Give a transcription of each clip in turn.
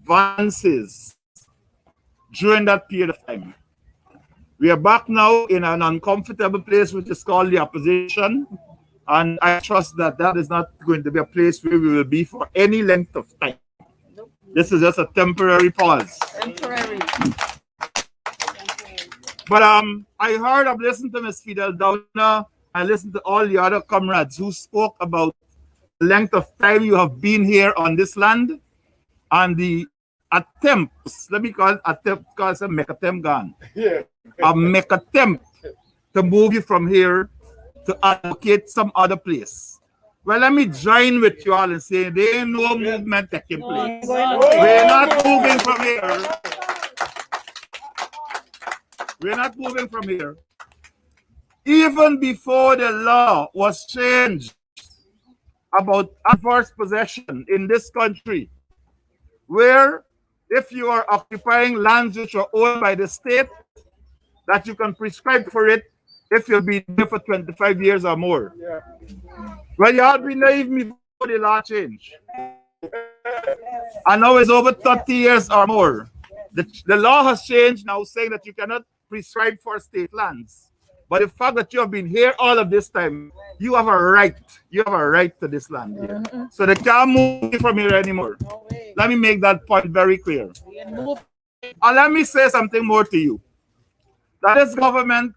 advances during that period of time. We are back now in an uncomfortable place, which is called the opposition. And I trust that that is not going to be a place where we will be for any length of time. This is just a temporary pause. Temporary. But I heard, I've listened to Ms. Fidel Downer. I listened to all the other comrades who spoke about the length of time you have been here on this land and the attempts, let me call it attempt, because I'm make attempt gone. Yeah. A make attempt to move you from here to allocate some other place. Well, let me join with you all and say there ain't no movement taking place. We're not moving from here. We're not moving from here. Even before the law was changed about adverse possession in this country, where if you are occupying lands which are owned by the state, that you can prescribe for it if you'll be there for 25 years or more. Yeah. Well, you all believe me before the law change. And now it's over 30 years or more. The law has changed now, saying that you cannot prescribe for state lands. But the fact that you have been here all of this time, you have a right. You have a right to this land here. So they can't move you from here anymore. Let me make that point very clear. And let me say something more to you. That this government,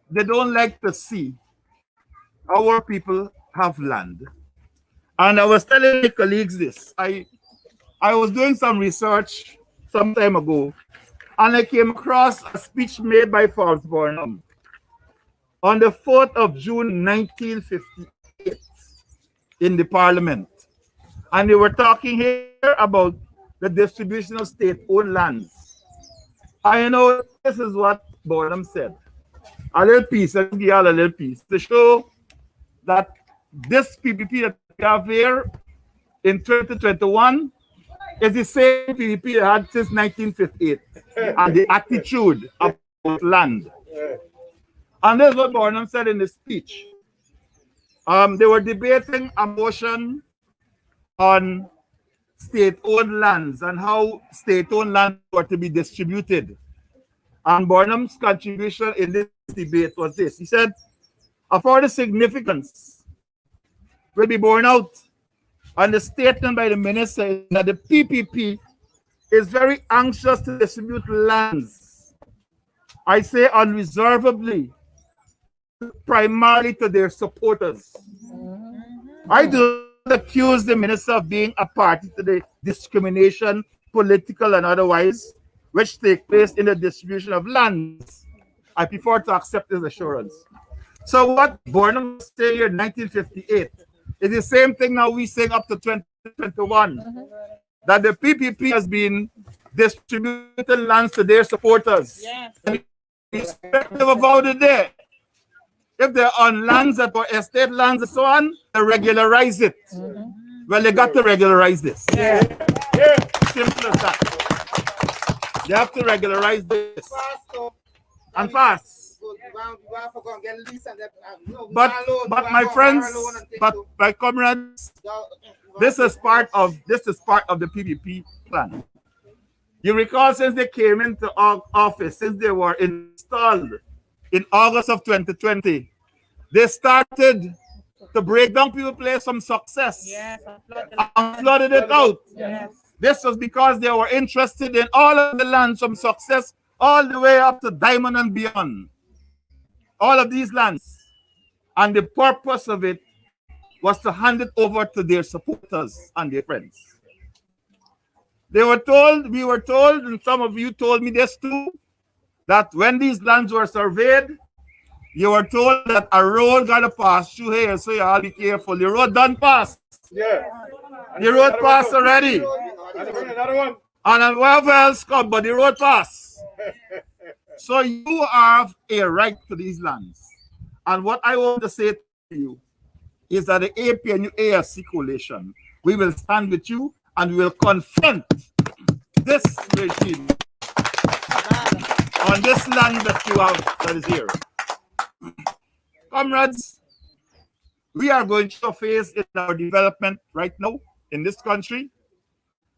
they don't like to see our people have land. And I was telling my colleagues this. I was doing some research some time ago, and I came across a speech made by Forbes Burnham on the 4th of June 1958 in the Parliament. And they were talking here about the distribution of state-owned lands. I know this is what Burnham said. A little piece, let's give you all a little piece to show that this PPP that we have here in 2021 is the same PPP they had since 1958 and the attitude about land. And this is what Burnham said in the speech. They were debating a motion on state-owned lands and how state-owned lands were to be distributed. And Burnham's contribution in this debate was this. He said, a further significance will be borne out on the statement by the minister that the PPP is very anxious to distribute lands. I say unreservedly, primarily to their supporters. I do not accuse the minister of being a party to the discrimination, political and otherwise, which take place in the distribution of lands. I prefer to accept this assurance. So what Burnham was saying here in 1958 is the same thing now we saying up to 2021, that the PPP has been distributing lands to their supporters. Yes. Irrespective of how they did. If they're on lands that were estate lands and so on, they regularize it. Well, they got to regularize this. Yeah. Simple as that. They have to regularize this. And fast. But my friends, but my comrades, this is part of the PPP plan. You recall since they came into office, since they were installed in August of 2020, they started to break down people place some success. Yes, and flooded it out. yes. This was because they were interested in all of the lands from success all the way up to Diamond and beyond. All of these lands. And the purpose of it was to hand it over to their supporters and their friends. We were told, and some of you told me this too, that when these lands were surveyed, you were told that a road got to pass through here, so you all be careful. The road done passed. Yeah. The road passed already. Another one. And wherever else come, but the road passed. So you have a right to these lands. And what I want to say to you is that the APNU AFC coalition, we will stand with you and we will confront this regime on this land that you have that is here. Comrades, we are going through a phase in our development right now in this country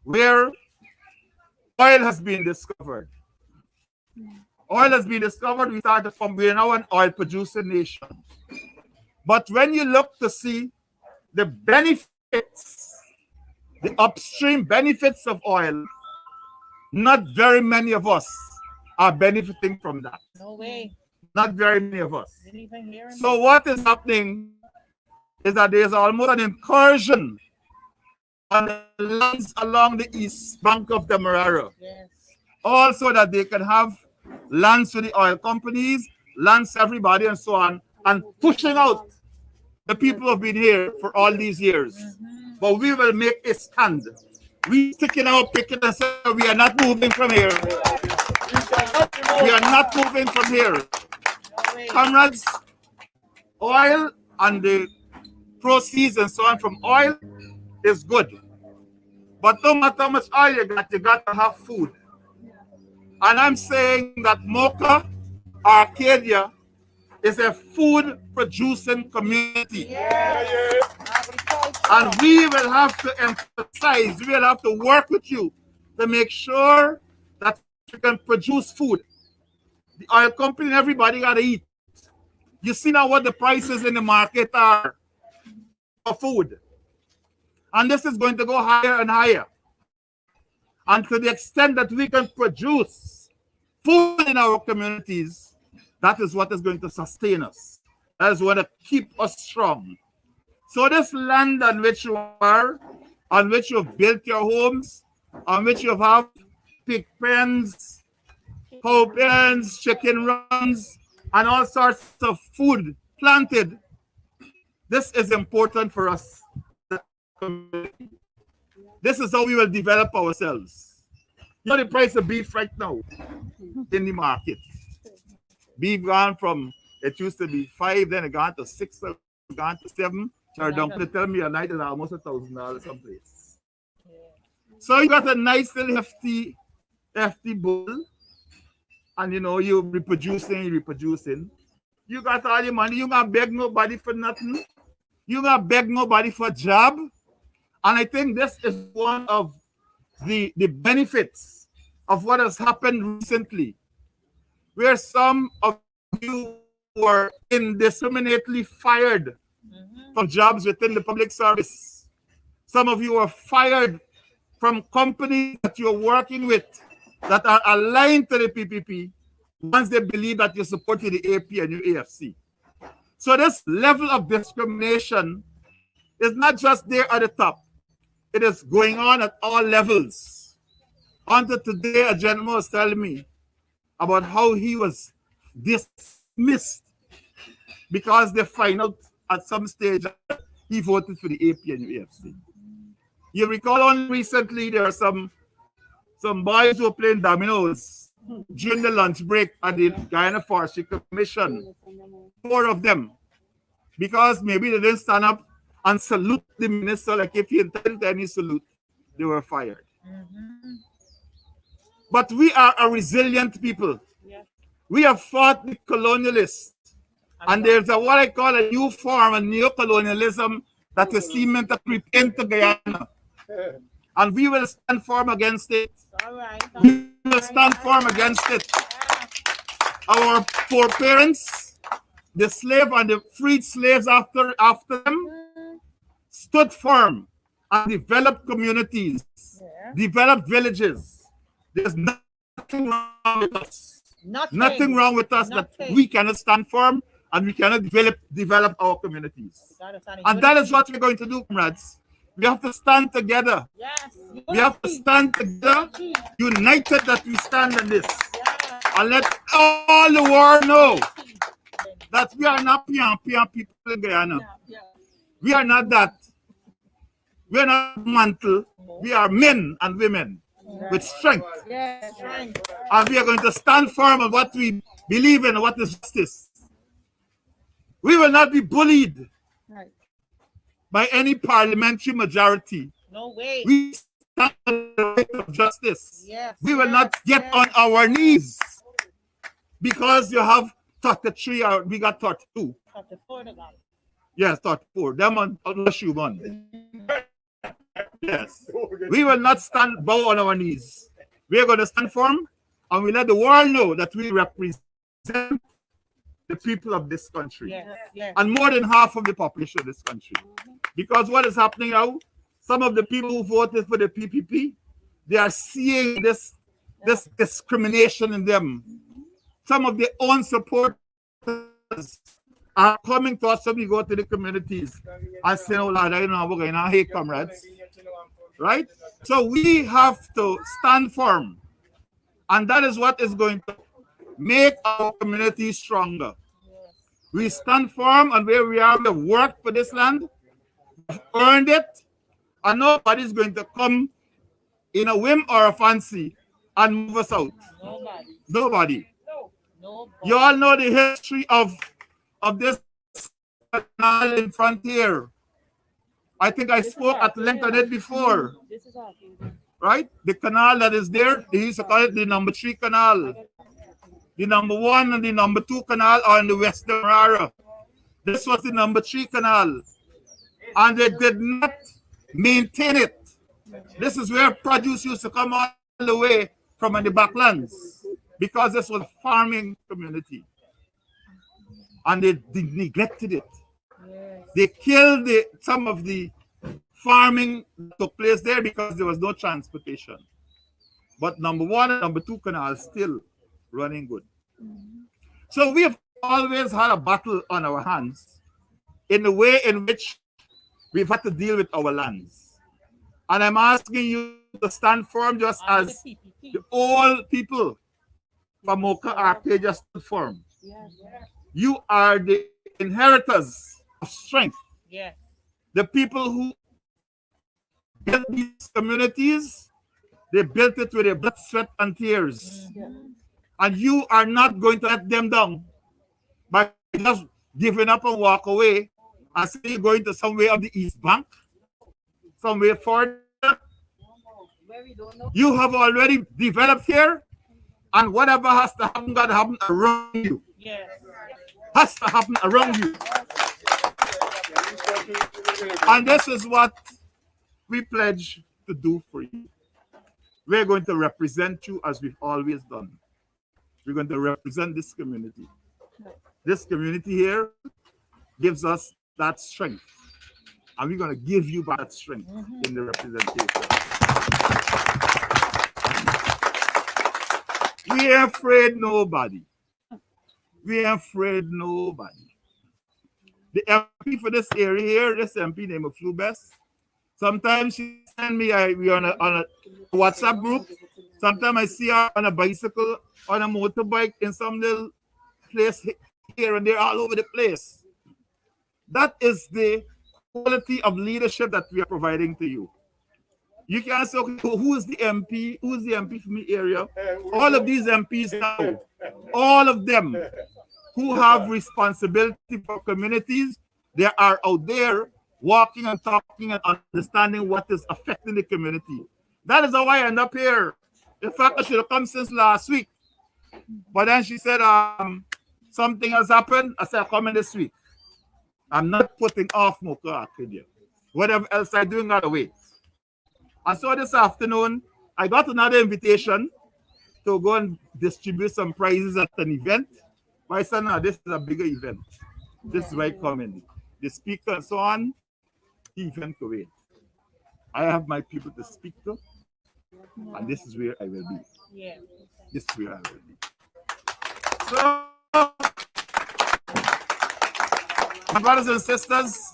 where oil has been discovered. Oil has been discovered. We started from, we're now an oil producing nation. But when you look to see the benefits, the upstream benefits of oil, not very many of us are benefiting from that. No way. Not very many of us. Didn't even hear him. So what is happening is that there's almost an incursion on the lands along the east bank of the Marara. Yes. Also that they can have lands to the oil companies, lands to everybody and so on, and pushing out the people who have been here for all these years. But we will make a stand. We sticking our picket and say we are not moving from here. We are not moving from here. Comrades, oil and the proceeds and so on from oil is good. But no matter how much oil you got to have food. And I'm saying that Mocha, Arcadia, is a food producing community. Yes. And we will have to emphasize, we will have to work with you to make sure that we can produce food. The oil company and everybody got to eat. You see now what the prices in the market are for food. And this is going to go higher and higher. And to the extent that we can produce food in our communities, that is what is going to sustain us. That is what will keep us strong. So this land on which you are, on which you've built your homes, on which you have pig pens, cow pens, chicken runs, and all sorts of food planted, this is important for us. This is how we will develop ourselves. You know the price of beef right now in the market. Beef gone from, it used to be 5, then it gone to 6, then it gone to 7. Charlie Duncan tell me a night is almost $1,000 someplace. So you got a nice little hefty bull, and you know you're reproducing. You got all your money. You not beg nobody for nothing. You not beg nobody for a job. And I think this is one of the benefits of what has happened recently, where some of you were indiscriminately fired from jobs within the public service. Some of you were fired from companies that you're working with that are aligned to the PPP once they believe that you're supporting the AP and your AFC. So this level of discrimination is not just there at the top. It is going on at all levels. Until today, a gentleman was telling me about how he was dismissed because they find out at some stage that he voted for the AP and UAFC. You recall only recently there are some boys who were playing dominoes during the lunch break at the Guyana Forestry Commission. 4 of them. Because maybe they didn't stand up and salute the minister like if he intended any salute, they were fired. But we are a resilient people. We have fought the colonialists. And there's what I call a new form of neo-colonialism that is seeming to creep into Guyana. And we will stand firm against it. We will stand firm against it. Our foreparents, the slave and the freed slaves after them, stood firm and developed communities, developed villages. There's nothing wrong with us. Nothing wrong with us that we cannot stand firm and we cannot develop our communities. And that is what we're going to do, comrades. We have to stand together. We have to stand together, united that we stand on this. And let all the world know that we are not pian people in Guyana. We are not that. We are not mantle. We are men and women with strength. And we are going to stand firm on what we believe in and what is justice. We will not be bullied by any parliamentary majority. No way. We stand on the right of justice. We will not get on our knees because you have 33 or we got 32. 34 they got. Yes, 34. Them on unless you won. Yes. We will not stand bow on our knees. We are going to stand firm and we let the world know that we represent the people of this country Yes, yes. and more than half of the population of this country. Because what is happening now, some of the people who voted for the PPP, they are seeing this discrimination in them. Some of their own supporters are coming to us when we go to the communities and saying, oh Lord, I know we're going to hate comrades. Right? So we have to stand firm. And that is what is going to make our community stronger. We stand firm on where we are. We have worked for this land. We've earned it. And nobody's going to come in a whim or a fancy and move us out. Nobody. Nobody. Nobody. You all know the history of this canal in Frontier. I think I spoke at length on it before. This is our Right? The canal that is there, they used to call it the number 3 canal. The number 1 and the number 2 canal are in the Western Rara. This was the number 3 canal. And they did not maintain it. This is where produce used to come all the way from the backlands. Because this was a farming community. And they neglected it. Yes. They killed some of the farming that took place there because there was no transportation. But number 1 and number 2 canals still running good. So we have always had a battle on our hands in the way in which we've had to deal with our lands. And I'm asking you to stand firm just as the old people from Mocha Arcadia stood firm. Yes. You are the inheritors of strength. Yes. The people who built these communities, they built it with their blood, sweat, and tears. And you are not going to let them down by just giving up and walk away and say you're going to somewhere on the East Bank, somewhere further. You have already developed here, and whatever has to happen, got to happen around you. Yes. Has to happen around you. And this is what we pledge to do for you. We're going to represent you as we've always done. We're going to represent this community. This community here gives us that strength. And we're going to give you that strength in the representation. We ain't afraid nobody. We ain't afraid nobody. The MP for this area here, this MP named Flubes, sometimes she send me, we on a WhatsApp group. Sometimes I see her on a bicycle, on a motorbike in some little place here and there, all over the place. That is the quality of leadership that we are providing to you. You can say, okay, who is the MP? Who is the MP from the area? All of these MPs now, all of them who have responsibility for communities, they are out there walking and talking and understanding what is affecting the community. That is how I end up here. In fact, I should have come since last week. But then she said, something has happened. I said, I'll come in this week. I'm not putting off Mocha Arcadia. Whatever else I'm doing, gotta wait. And so this afternoon, I got another invitation to go and distribute some prizes at an event. But I said, no, this is a bigger event. This is where I come in. The speaker and so on, the event to wait. I have my people to speak to, and this is where I will be. Yeah. This is where I will be. So, my brothers and sisters,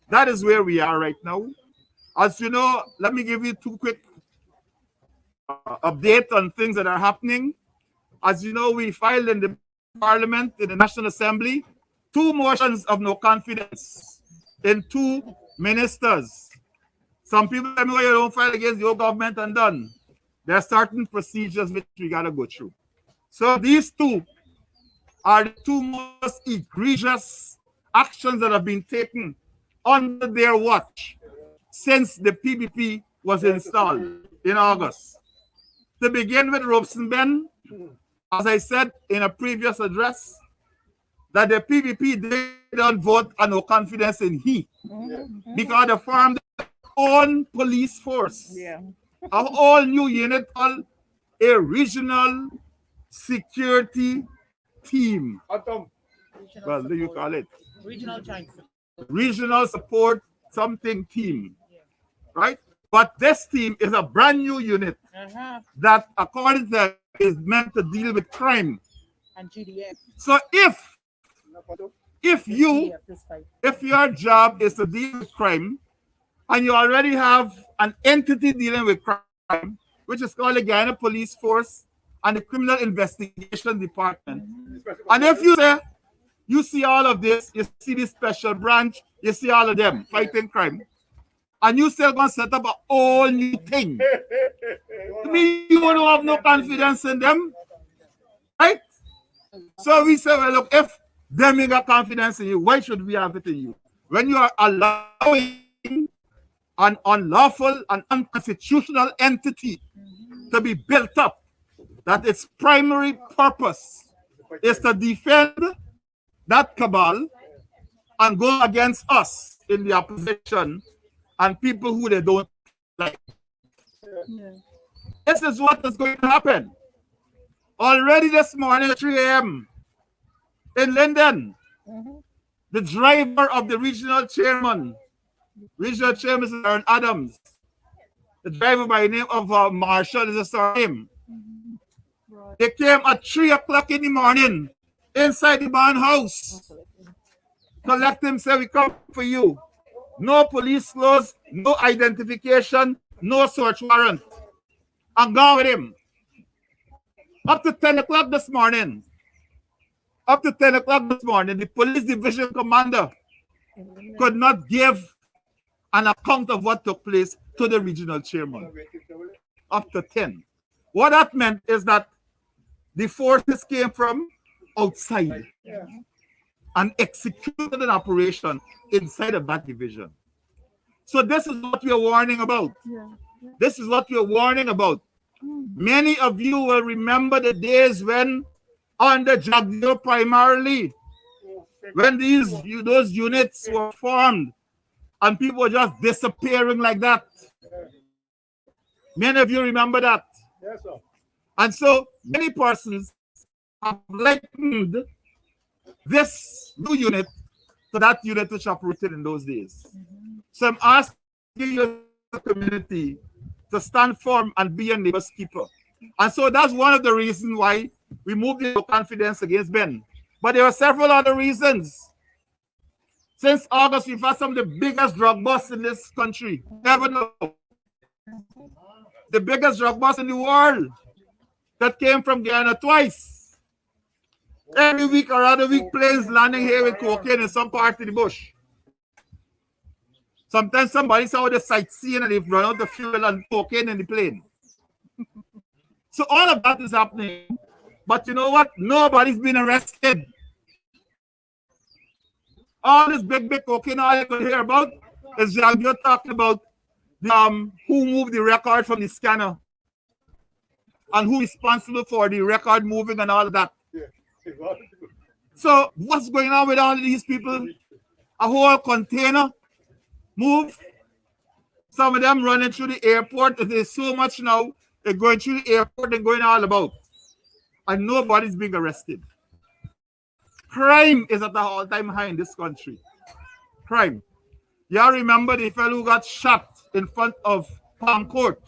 that is where we are right now. As you know, let me give you two quick updates on things that are happening. As you know, we filed in the Parliament, in the National Assembly, 2 motions of no confidence in 2 ministers. Some people tell me, well, you don't file against your government and done. There are certain procedures which we got to go through. So these 2 are the 2 most egregious actions that have been taken under their watch since the PPP was installed in August. To begin with, Robeson Ben, as I said in a previous address, that the PPP didn't vote on no confidence in he, because the farm own police force, Yeah. our all new unit called a regional security team. Regional Well, do you support. call it Regional joint support team. regional support something team, Yeah. right? But this team is a brand new unit Uh-huh. that, according to them, is meant to deal with crime. And GDF. So if This you GDF, this fight. if your job is to deal with crime and you already have an entity dealing with crime, which is called the Guyana Police Force and the Criminal Investigation Department, and if you say you see all of this, you see this special branch, you see all of them fighting crime, and you still gonna set up a whole new thing. To me, you don't have no confidence in them, right? So we say, well, look, if them ain't got confidence in you, why should we have it in you? When you are allowing an unlawful and unconstitutional entity to be built up, that its primary purpose is to defend that cabal and go against us in the opposition and people who they don't like. Yeah. This is what is going to happen. Already this morning at 3 a.m. in Linden, Mm-hmm. the driver of the regional chairman is Aaron Adams. The driver by the name of Marshall is a surname. Right. They came at 3 o'clock in the morning inside the man house. Collect him, say, we come for you. No police clothes, no identification, no search warrant. And gone with him. Up to 10 o'clock this morning. Up to 10 o'clock this morning, the police division commander could not give an account of what took place to the regional chairman. Up to 10. What that meant is that the forces came from outside and executed an operation inside of that division. So this is what we are warning about. Yeah. This is what we are warning about. Many of you will remember the days when, under Jagdeo primarily, when those units were formed and people were just disappearing like that. Many of you remember that. Yes, sir. And so many persons have likened this new unit to that unit which operated in those days. So I'm asking you as a community to stand firm and be a neighbor's keeper. And so that's one of the reasons why we moved the confidence against Ben. But there are several other reasons. Since August, we've had some of the biggest drug busts in this country. Never know. The biggest drug bust in the world that came from Guyana twice. Every week or other week, planes landing here with cocaine in some part of the bush. Sometimes somebody saw the sightseeing and they've run out of fuel and cocaine in the plane. So all of that is happening. But you know what? Nobody's been arrested. All this big cocaine, all you could hear about is you're talking about who moved the record from the scanner and who responsible for the record moving and all of that. So what's going on with all of these people? A whole container move. Some of them running through the airport. There's so much now. They're going through the airport and going all about. And nobody's being arrested. Crime is at the all-time high in this country. Crime. Y'all remember the fellow who got shot in front of Palm Court?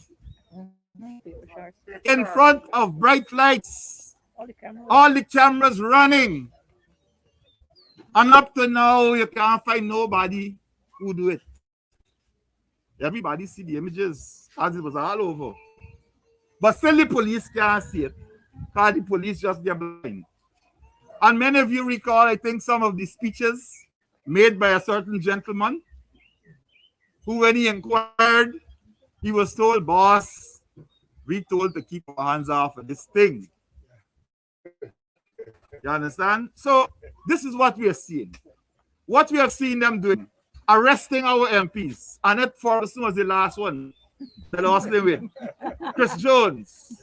In front of bright lights. All the cameras running. And up to now, you can't find nobody who do it. Everybody see the images as it was all over. But still the police can't see it. Because the police just get blind. And many of you recall, I think, some of the speeches made by a certain gentleman who, when he inquired, he was told, boss, we told to keep our hands off of this thing. You understand? So this is what we are seeing. What we have seen them doing, arresting our MPs. Annette Ferguson was the last one that lost them with. Chris Jones,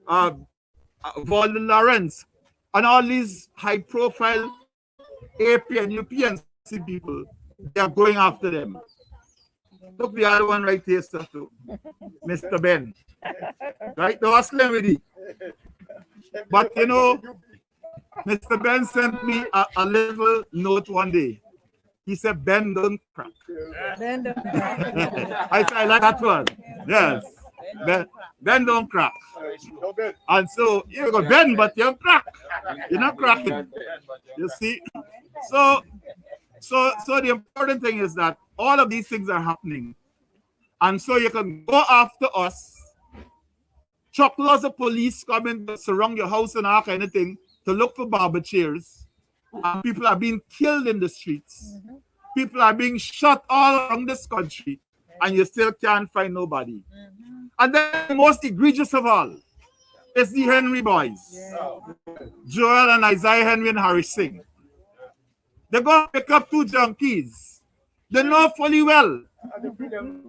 Walden Lawrence, and all these high-profile AP and UPNC people, they are going after them. Look, the other one right here, stuff too. Mr. Ben. Right? The hustling with it. But you know, Mr. Ben sent me a little note one day. He said, Ben don't crack. Then the I said, I like that one. Yes. Ben don't crack. And so you go, Ben, but you're crack. You're not cracking. You see? So the important thing is that all of these things are happening. And so you can go after us. Chocolate of police coming to surround your house and all kind of thing to look for barber chairs. And people are being killed in the streets. People are being shot all around this country. And you still can't find nobody. And then the most egregious of all is the Henry boys. Joel and Isaiah Henry and Harry Singh. They're going to pick up two junkies. They know fully well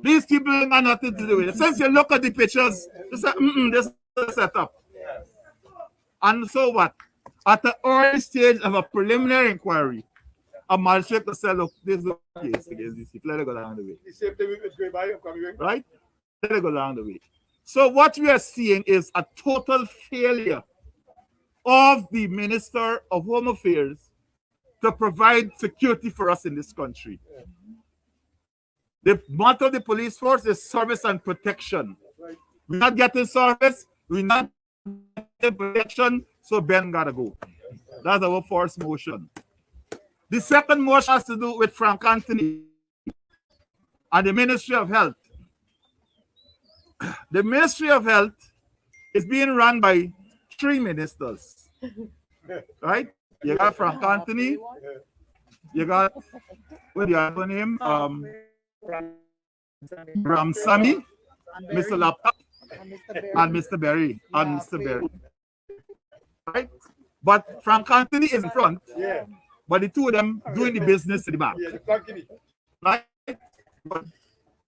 these people ain't got nothing to do with it. Since you look at the pictures, you say, this is a setup. And so what? At the early stage of a preliminary inquiry, a magistrate will say, look, this is the case against these people. Let it go down the way. Right? Let it go down the way. So what we are seeing is a total failure of the Minister of Home Affairs to provide security for us in this country. The motto of the police force is service and protection. We're not getting service, we're not getting protection, so Ben gotta go. That's our first motion. The second motion has to do with Frank Anthony and the Ministry of Health. The Ministry of Health is being run by 3 ministers. Right? You got Frank Anthony, you got, what do you have on him? Ramsamy, Mr. Laptop, and Mr. Berry. And Mr. Berry. Right? But Frank Anthony is in front, but the two of them doing the business in the back. Right?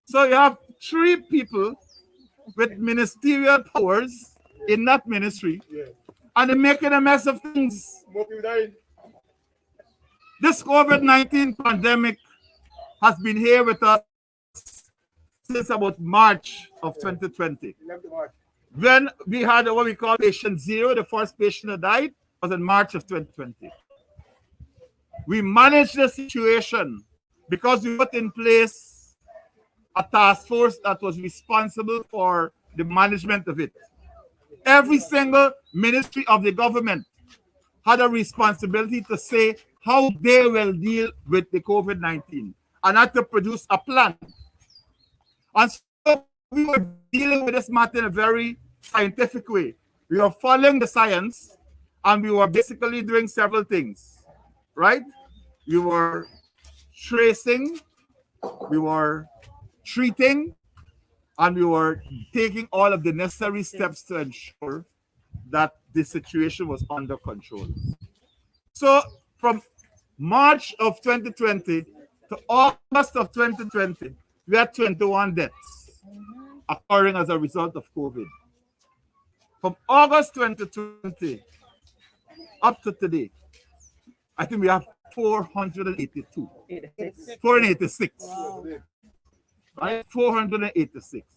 So you have 3 people with ministerial powers in that ministry, and they're making a mess of things. This COVID-19 pandemic has been here with us since about March of 2020. When we had what we call patient 0, the first patient that died was in March of 2020. We managed the situation because we put in place a task force that was responsible for the management of it. Every single ministry of the government had a responsibility to say how they will deal with the COVID-19 and had to produce a plan. And so we were dealing with this matter in a very scientific way. We were following the science and we were basically doing several things, right? We were tracing, we were treating, and we were taking all of the necessary steps to ensure that the situation was under control. So from March of 2020 to August of 2020, we had 21 deaths occurring as a result of COVID. From August 2020 up to today, I think we have 482. 486. Right? 486.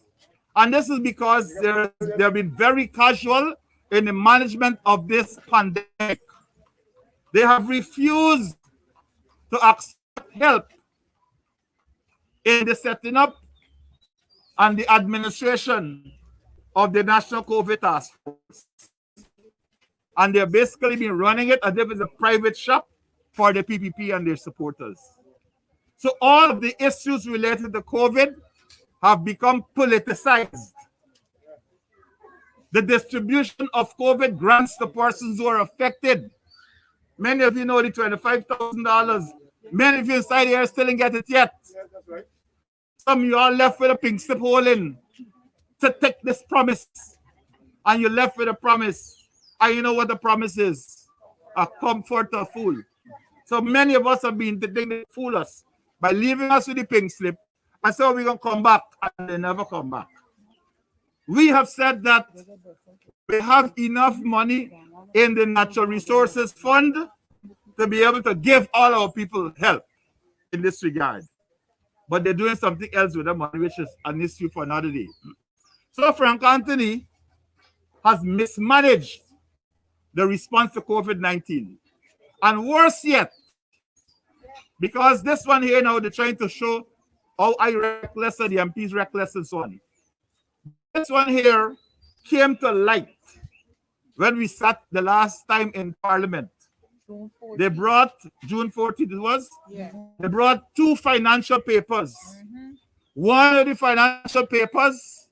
And this is because they have been very casual in the management of this pandemic. They have refused to accept help in the setting up and the administration of the National COVID Task Force. And they've basically been running it as if it's a private shop for the PPP and their supporters. So all of the issues related to COVID have become politicized. The distribution of COVID grants to persons who are affected. Many of you know the $25,000. Many of you inside here still didn't get it yet. Some of you are left with a pink slip hole in to take this promise. And you're left with a promise. And you know what the promise is? A comfort or fool. So many of us have been thinking they fool us by leaving us with the pink slip. And so we're going to come back. And they never come back. We have said that we have enough money in the Natural Resources Fund to be able to give all our people help in this regard. but they're doing something else with the money, which is an issue for another day. So Frank Anthony has mismanaged the response to COVID-19. And worse yet, because this one here now, they're trying to show how I reckless and the MPs reckless and so on. This one here came to light when we sat the last time in Parliament. June 14th. They brought, June 14th it was, Yeah. they brought two financial papers. One of the financial papers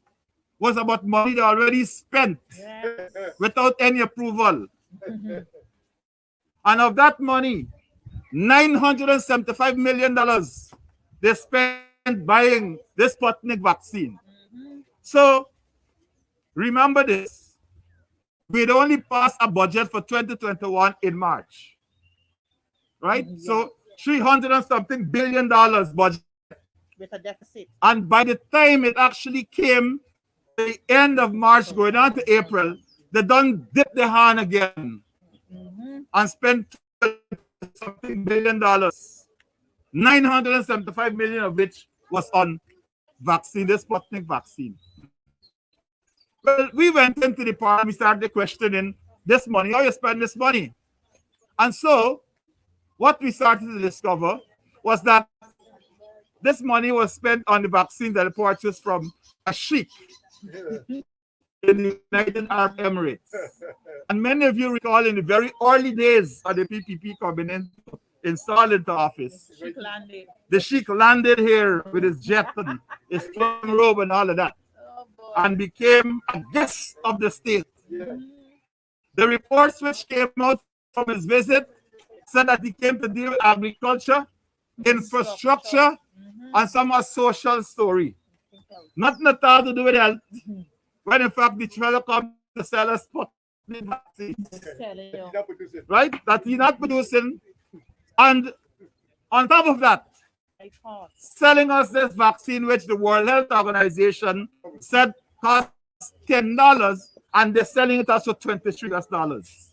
was about money they already spent Yes. without any approval. And of that money, $975 million they spent buying this Sputnik vaccine. So remember this, we'd only passed a budget for 2021 in March, right? So 300 and something billion dollars budget. With a deficit. And by the time it actually came the end of March going on to April, they done dip their hand again and spent something $billion. 975 million of which was on vaccine, the Sputnik vaccine. Well, we went into the parliament, we started questioning this money, how you spend this money. And so what we started to discover was that this money was spent on the vaccine that they purchased from a sheikh in the United Arab Emirates. And many of you recall in the very early days of the PPP coming in, installed into office, She landed. the sheikh landed here with his jet and his flowing robe and all of that, Oh boy. and became a guest of the state. The reports which came out from his visit said that he came to deal with agriculture, infrastructure, and some social story. Nothing at all to do with health. When in fact the fellow come to sell us Sputnik vaccine, Telling you. right? That he's not producing. And on top of that, I thought. selling us this vaccine which the World Health Organization said costs $10, and they're selling it us for $23.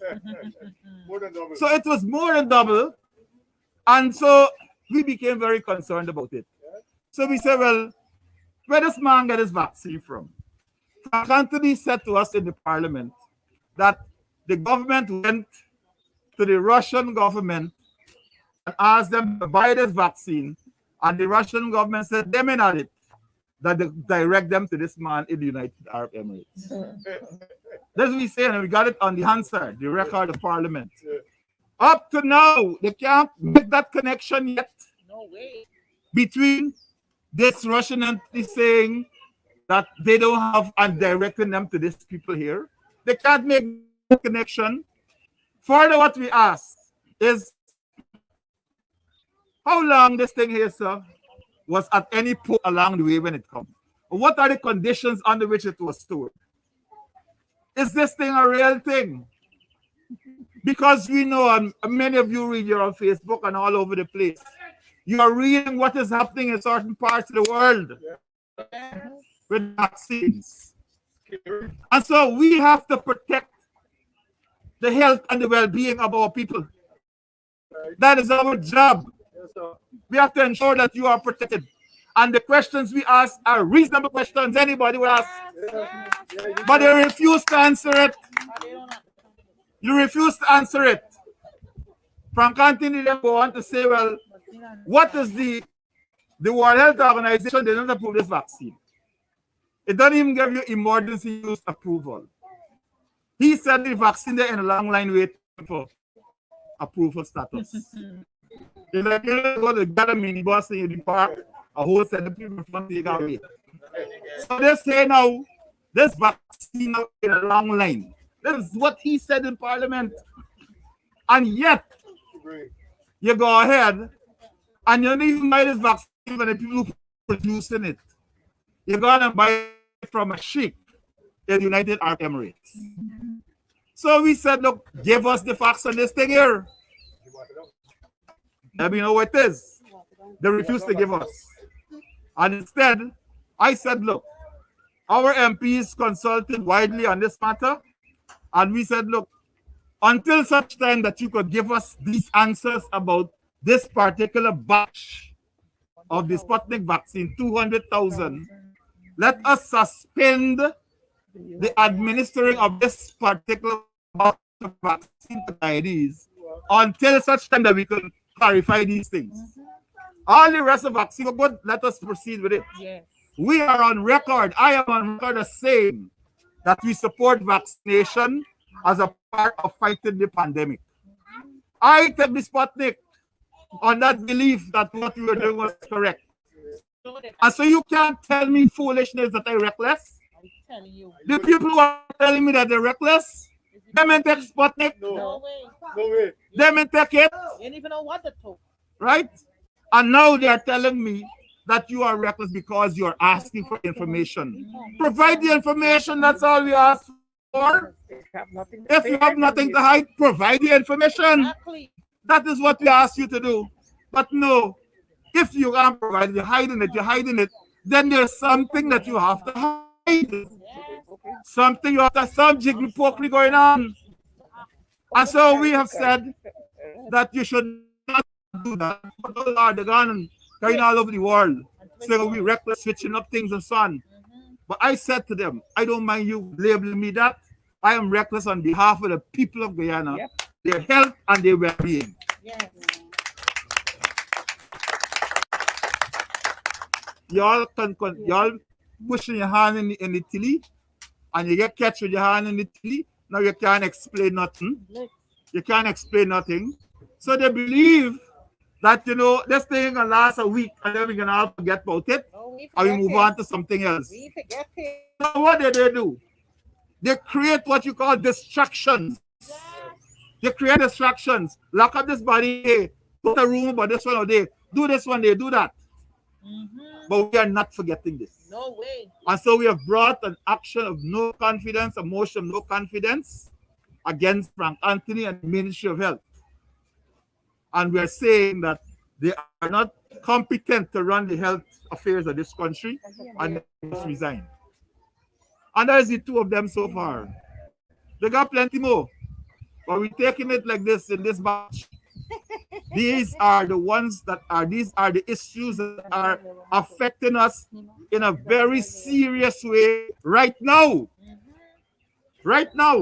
More than double. So it was more than double. And so we became very concerned about it. So we said, well, where does man get his vaccine from? Frank Anthony said to us in the parliament that the government went to the Russian government and asked them to buy this vaccine, and the Russian government said they may not it, that they direct them to this man in the United Arab Emirates. That's what we say, and we got it on the Hansard, the record of parliament. Up to now, they can't make that connection yet No way. between this Russian entity saying that they don't have and directing them to these people here. They can't make the connection. Further, what we ask is how long this thing here, sir, was at any point along the way when it comes. What are the conditions under which it was stored? Is this thing a real thing? Because we know, and many of you read, you're on Facebook and all over the place. You are reading what is happening in certain parts of the world with vaccines. And so we have to protect the health and the well-being of our people. That is our job. We have to ensure that you are protected. And the questions we ask are reasonable questions anybody will ask. But they refuse to answer it. They don't have. You refuse to answer it. Frank Anthony then go on to say, well, what is the World Health Organization? They don't approve this vaccine. It doesn't even give you emergency use approval. He said the vaccine there in a long line waiting for approval status. It's like you go to get a minibus in the park, a whole set of people in front of you got wait. So they say now, this vaccine in a long line. This is what he said in Parliament. And yet, you go ahead and you don't even buy this vaccine for the people who producing it. You're going to buy it from a sheikh in the United Arab Emirates. So we said, look, give us the facts on this thing here. Let me know what it is. They refused to give us. And instead, I said, look, our MPs consulted widely on this matter. And we said, look, until such time that you could give us these answers about this particular batch of the Sputnik vaccine, 200,000, let us suspend the administering of this particular batch of vaccine to Chinese until such time that we can clarify these things. All the rest of the vaccine, good, let us proceed with it. Yes. We are on record. I am on record as saying that we support vaccination as a part of fighting the pandemic. I take the Sputnik on that belief that what we were doing was correct. Know that And so you can't tell me foolishness that I'm reckless. I'm telling you. The people who are telling me that they're reckless, they may take Sputnik, No No, way. no way. they may take it, You don't even know what to talk. right? And now they are telling me that you are reckless because you are asking for information. Provide the information, that's all we ask for. If you have nothing to hide, provide the information. Exactly. That is what we ask you to do. But no, if you can't provide it, you're hiding it, then there's something that you have to hide. Yes. Something you have to, some jiggy pokery going on. And so we have said that you should not do that. But those are the gun going all over the world. So we reckless switching up things and so on. But I said to them, I don't mind you labeling me that. I am reckless on behalf of the people of Guyana, their health and their well-being. Yes. Y'all pushing your hand in the tilly, and you get catch with your hand in the tilly. Now you can't explain nothing. You can't explain nothing. So they believe that, you know, this thing gonna last a week and then we're gonna all forget about it No, we and we forget move it. on to something else. We forget it. So what they do? They create what you call distractions. They create distractions. Lock up this body here, put a room about this one or there, do this one, they do that. But we are not forgetting this. No way. And so we have brought an action of no confidence, a motion of no confidence against Frank Anthony and the Ministry of Health. And we are saying that they are not competent to run the health affairs of this country and they must resign. And that is the two of them so far. They got plenty more. But we're taking it like this in this batch. These are the ones these are the issues that are affecting us in a very serious way right now. Right now.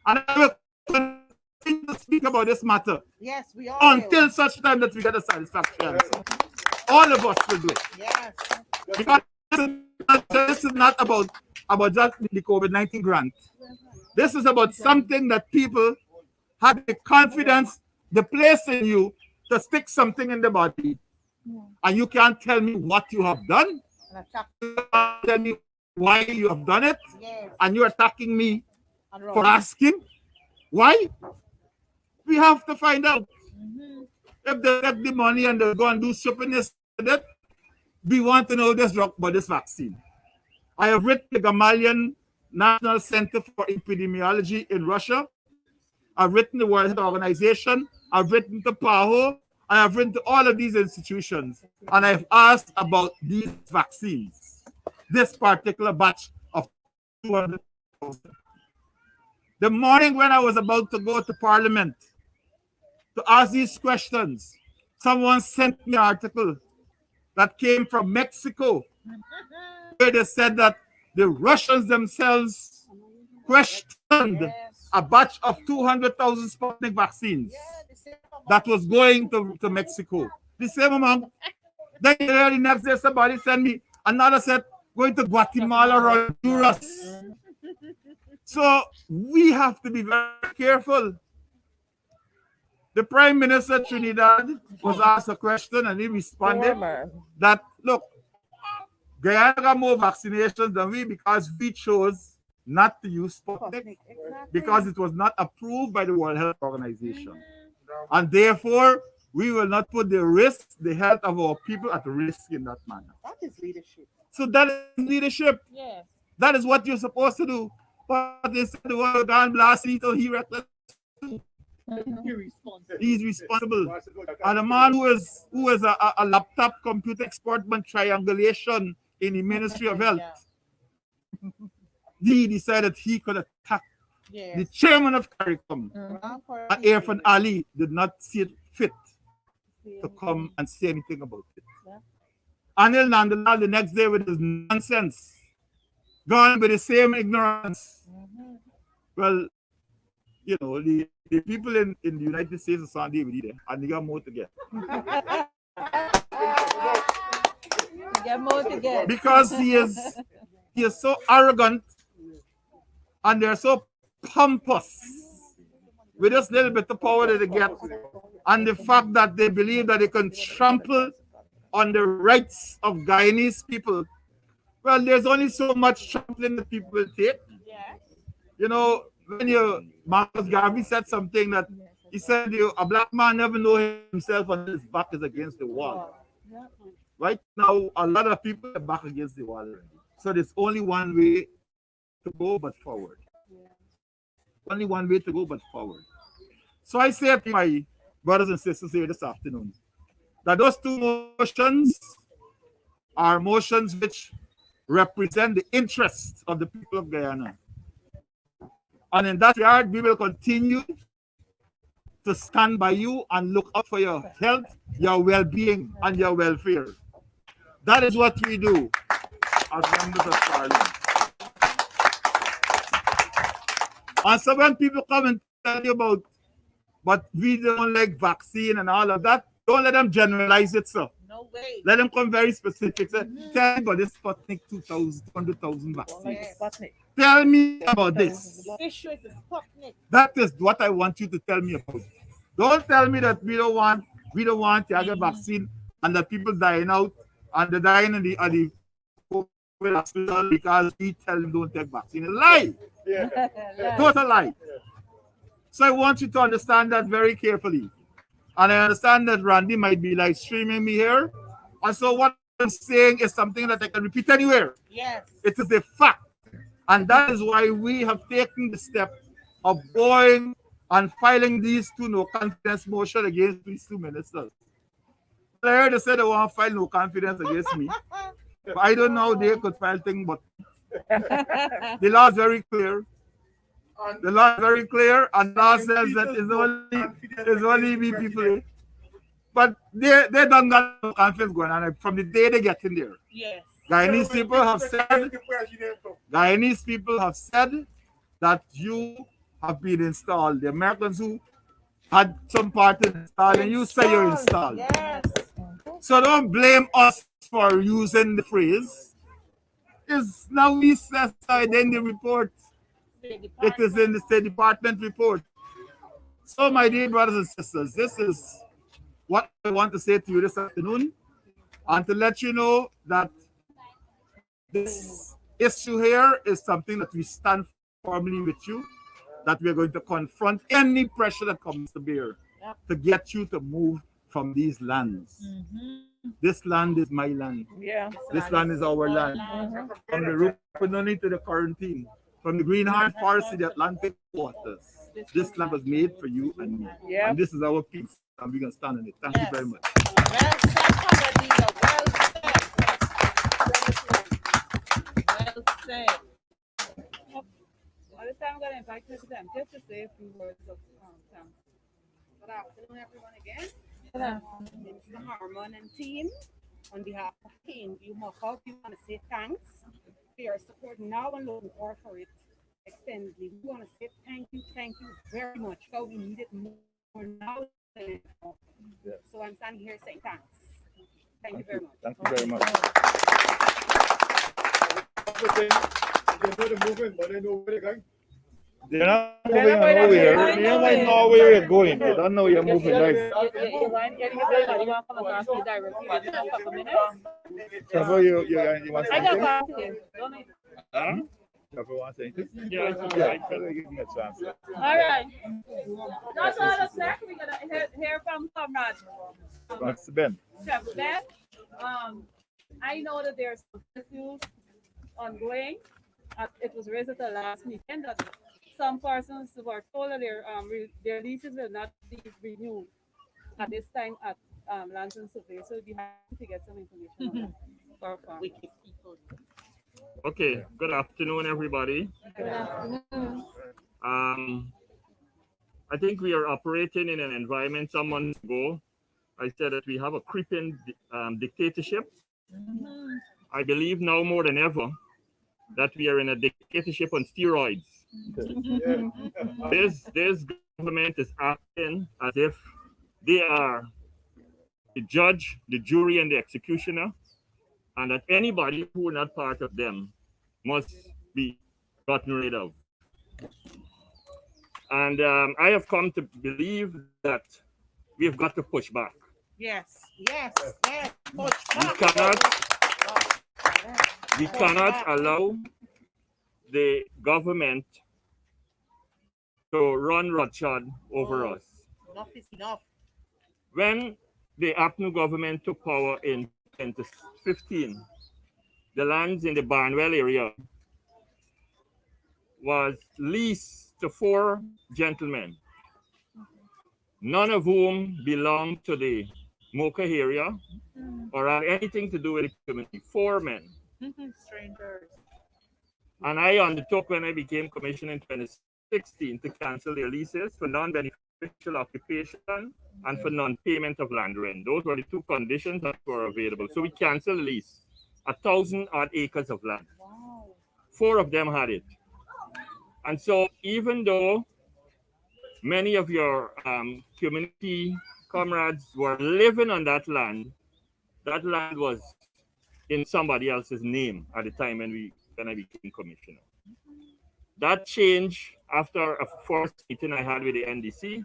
And I will continue to speak about this matter Yes, we all until such time that we get a satisfactory answer. All of us will do it. Yes. Because this is not about just the COVID-19 grant. This is about something that people have the confidence, the place in you to stick something in the body. And you can't tell me what you have done. And attack. You can't tell me why you have done it. Yes. And you're attacking me And for asking. Why? We have to find out. If they take the money and they go and do stupidness with it, we want to know this drug about this vaccine. I have written the Gamaliel National Center for Epidemiology in Russia. I've written the World Health Organization. I've written to PAHO. I have written to all of these institutions. And I've asked about these vaccines. This particular batch of 200,000. The morning when I was about to go to Parliament to ask these questions, someone sent me an article that came from Mexico where they said that the Russians themselves questioned a batch of 200,000 Sputnik vaccines that was going to Mexico. The same amount. Then the next day somebody sent me another set going to Guatemala or Honduras. So we have to be very careful. The Prime Minister of Trinidad was asked a question and he responded that, look, Guyana got more vaccinations than we because we chose not to use Sputnik because it was not approved by the World Health Organization. And therefore, we will not put the health of our people at risk in that manner. That is leadership. So that is leadership. Yes. That is what you're supposed to do. But they said the world gone blast little, he reckless. He's responsible. And a man who is a laptop computer expert on triangulation in the Ministry of Health, he decided he could attack the chairman of CARICOM. And Irfan Ali did not see it fit to come and say anything about it. Anil Nandalal the next day with his nonsense, gone with the same ignorance. Well, you know, the people in the United States of Sunday with there, and they got more to get. Get more to get. Because he is so arrogant and they're so pompous with this little bit of power that they get, and the fact that they believe that they can trample on the rights of Guyanese people. Well, there's only so much trampling that people will take. Yes. You know, when Marcus Garvey said something that he said, a black man never know himself until his back is against the wall. Right now, a lot of people are back against the wall. So there's only one way to go but forward. Only one way to go but forward. So I say to my brothers and sisters here this afternoon that those two motions are motions which represent the interests of the people of Guyana. And in that regard, we will continue to stand by you and look out for your health, your well-being, and your welfare. That is what we do as members of Parliament. And so when people come and tell you about, but we don't like vaccine and all of that, don't let them generalize it, sir. No way. Let them come very specific. Say, tell me about this Sputnik 200,000 vaccines. Sputnik. Tell me about this. Issue is Sputnik. That is what I want you to tell me about. Don't tell me that we don't want to get vaccine and that people dying out and they're dying in the COVID hospital because we tell them don't take vaccine. A lie. Yeah. Total lie. So I want you to understand that very carefully. And I understand that Randy might be live streaming me here. And so what I'm saying is something that I can repeat anywhere. Yes. It is a fact. And that is why we have taken the step of going and filing these two no confidence motion against these two ministers. I heard they said they want to file no confidence against me. But I don't know how they could file things, but the law is very clear. The law is very clear, and the law says that it's only me people. But they don't got no confidence going on from the day they get in there. Yes. Guyanese people have said that you have been installed. The Americans who had some part in installing you say you're installed. Yes. So don't blame us for using the phrase. It's now we said in the report. It is in the State Department report. So, my dear brothers and sisters, this is what I want to say to you this afternoon, and to let you know that this issue here is something that we stand firmly with you, that we're going to confront any pressure that comes to bear to get you to move from these lands. This land is my land. Yeah. This land is our land. From the Rupununi to the Quarantine, from the Green Heart Forest to the Atlantic waters. This land was made for you and me. Yeah. And this is our peace. And we're going to stand on it. Thank you very much. Well said, Papadino. Well said. All this time I'm going to invite them just to say a few words of thanks. Good afternoon, everyone, again. Good afternoon. Mr. Harmon and team, on behalf of KNU Mocha, we want to say thanks for your support now and looking forward for it extensively. We want to say thank you very much, because we need it more now than before. So I'm standing here saying thanks. Thank you very much. Thank you very much. They know the movement, but they know where they're going. They're not moving nowhere. They don't know where you're going. They don't know you're moving. Right? You want to come across me directly in a couple minutes? So you want to I say got anything? back to you. Don't need- Huh? You want to say anything? Yeah, Give me a chance. All right. That's all the sec. We're going to hear from Comrade That's Ben. Beth. I know that there's some issues ongoing. It was raised at the last meeting that some persons were told that their leases will not be renewed at this time at Lands and Survey. So we have to get some information on that. Wicked people. Okay, good afternoon, everybody. Good afternoon. I think we are operating in an environment some months ago. I said that we have a creeping dictatorship Mhm. I believe now more than ever that we are in a dictatorship on steroids. Yeah. This government is acting as if they are the judge, the jury, and the executioner, and that anybody who is not part of them must be gotten rid of. And I have come to believe that we've got to push back. Yes, yes, yes. Push We back. cannot we Push cannot back. allow the government to run roughshod over Oh, us. enough is enough. When the APNU government took power in 2015, the lands in the Barnwell area was leased to four gentlemen, none of whom belonged to the Mocha area or had anything to do with the community. Four men. Strangers. And I undertook when I became commissioner in 2016 to cancel their leases for non-beneficial occupation and for non-payment of land rent. Those were the two conditions that were available. So we canceled the lease, 1,000 odd acres of land. Four of them had it. And so even though many of your community comrades were living on that land was in somebody else's name at the time when I became commissioner. That changed after a first meeting I had with the NDC.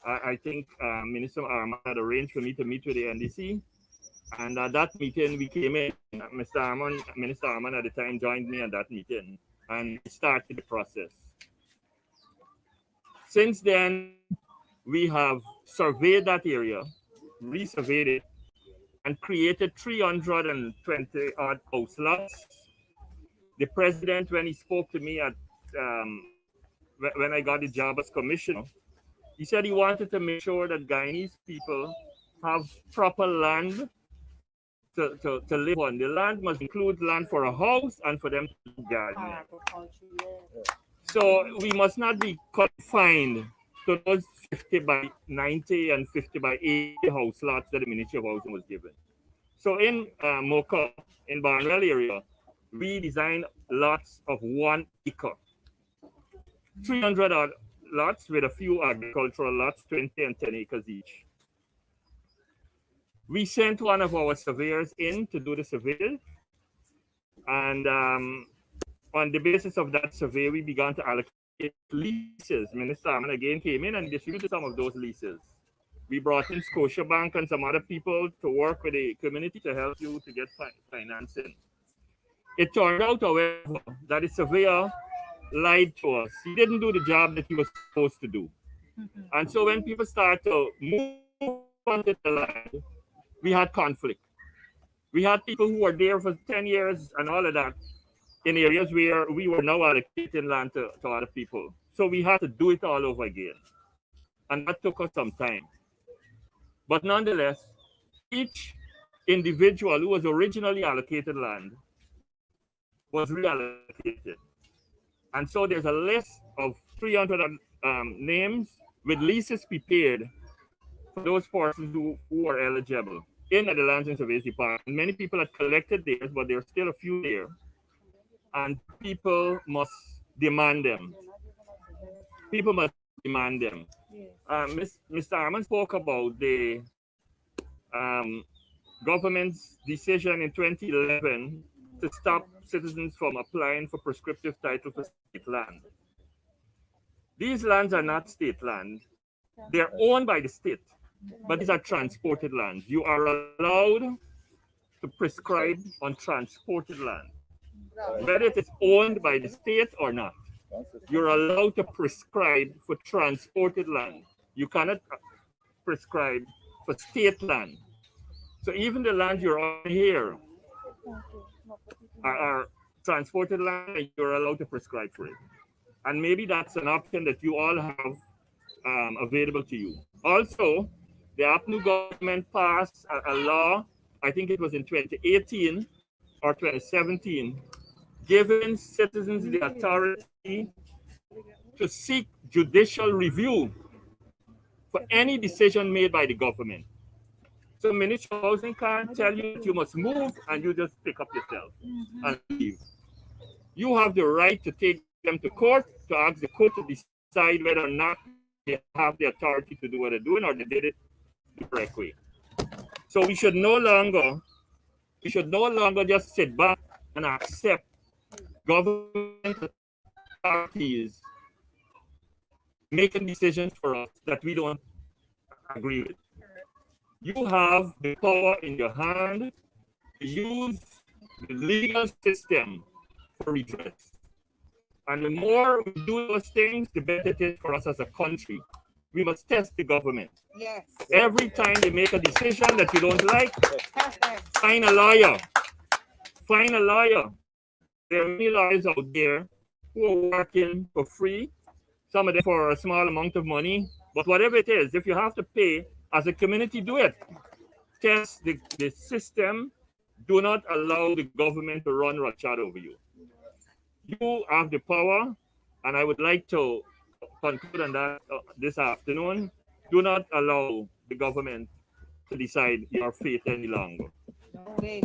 I think Minister Arman had arranged for me to meet with the NDC. And at that meeting, we came in. Minister Arman at the time joined me at that meeting. And we started the process. Since then, we have surveyed that area, resurveyed it, and created 320 odd house lots. The president, when he spoke to me um, when I got the job as commissioner, he said he wanted to make sure that Guyanese people have proper land to live on. The land must include land for a house and for them to garden. Agriculture, yeah. So we must not be confined to those 50 by 90 and 50 by 80 house lots that the Ministry of Housing was given. So in Mocha, in Barnwell area, we designed lots of 1 acre, 300 odd lots with a few agricultural lots, 20 and 10 acres each. We sent one of our surveyors in to do the survey, and on the basis of that survey, we began to allocate leases. Minister Arman again came in and distributed some of those leases. We brought in Scotiabank and some other people to work with the community to help you to get financing. It turned out, however, that the surveyor lied to us. He didn't do the job that he was supposed to do. And so when people start to move onto the land, we had conflict. We had people who were there for 10 years and all of that in areas where we were now allocating land to other people. So we had to do it all over again. And that took us some time. But nonetheless, each individual who was originally allocated land was reallocated. And so there's a list of 300 names with leases prepared for those persons who are eligible in the Lands and Surveys Department. Many people had collected theirs, but there are still a few there. And people must demand them. People must demand them. Mr. Arman spoke about the government's decision in 2011 to stop citizens from applying for prescriptive title for state land. These lands are not state land. They're owned by the state, but these are transported lands. You are allowed to prescribe on transported land, whether it is owned by the state or not. You're allowed to prescribe for transported land. You cannot prescribe for state land. So even the land you're on here are transported land, and you're allowed to prescribe for it. And maybe that's an option that you all have available to you. Also, the APNU government passed a law, I think it was in 2018 or 2017, giving citizens the authority to seek judicial review for any decision made by the government. So Ministry of Housing can't tell you that you must move and you just pick up yourself and leave. You have the right to take them to court, to ask the court to decide whether or not they have the authority to do what they're doing or they did it the correct way. So we should no longer just sit back and accept government authorities making decisions for us that we don't agree with. You have the power in your hand to use the legal system for redress. And the more we do those things, the better it is for us as a country. We must test the government. Yes. Every time they make a decision that you don't like, Perfect. find a lawyer. Find a lawyer. There are many lawyers out there who are working for free, some of them for a small amount of money. But whatever it is, if you have to pay as a community, do it. Test the system. Do not allow the government to run roughshod over you. You have the power, and I would like to conclude on that this afternoon. Do not allow the government to decide your fate any longer. No way.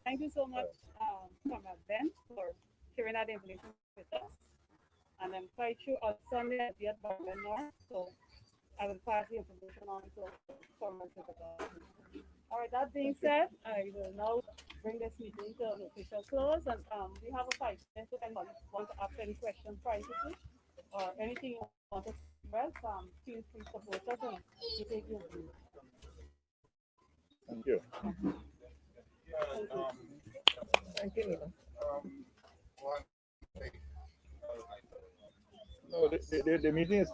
Thank you so much, Comrade Ben, for sharing that information with us. And I'm quite sure on Sunday I'll be at Barber North, so I will pass the information on to Comrade Secretary. All right, that being said, I will now bring this meeting to an official close. And we have a 5 minutes if anyone wants to ask any questions privately or anything you want to express, feel free to support us and we take your view. Thank you. Thank you. No, the meeting is